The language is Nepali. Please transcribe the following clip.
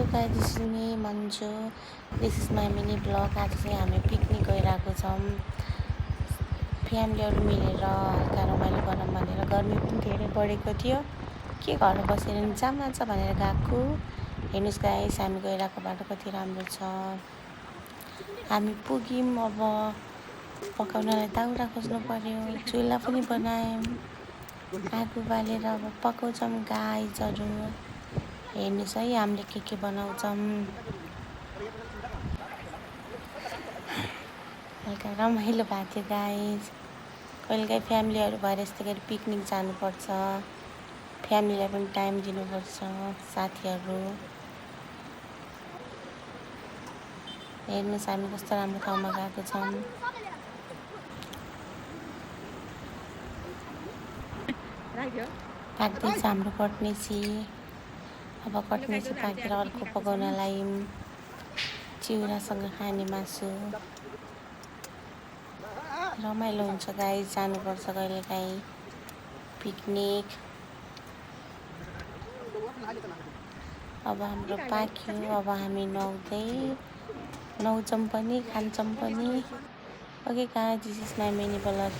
Hello guys, this is me Manju. This is my mini blog. आज चाहिँ हामी पिकनिक गइरहेको छौँ फ्यामिलीहरू मिलेर हल्का रमाइलो गरौँ भनेर। गर्मी पनि धेरै बढेको थियो, के घर बसेर नि जाम छ भनेर गएको। हेर्नुहोस् गाइस, हामी गइरहेको बाटो कति राम्रो छ। हामी पुग्यौँ। अब पकाउनलाई दाउरा खोज्नु पर्यो, चुल्हा पनि बनायौँ, आगो बालेर अब पकाउँछौँ गाइजहरू। हेर्नुहोस् है हामीले के बनाउँछौँ। हल्का रमाइलो भएको थियो गाइज। कहिलेकाहीँ फ्यामिलीहरू भएर यस्तै गरी पिकनिक जानुपर्छ, फ्यामिलीलाई पनि टाइम दिनुपर्छ। साथीहरू हेर्नुहोस् हामी कस्तो राम्रो ठाउँमा गएको छौँ। पाक्दैछ हाम्रो कट्नेसी। अब कट्नेसी पाकेर अर्को पकाउनलाई चिउरासँग खाने मासु। रमाइलो हुन्छ गाइस, जानुपर्छ कहिलेकाहीँ पिकनिक। अब हाम्रो पाक्यो, अब हामी नुहाउँछौँ पनि खान्छौँ पनि। Okay guys, this is my mini blog.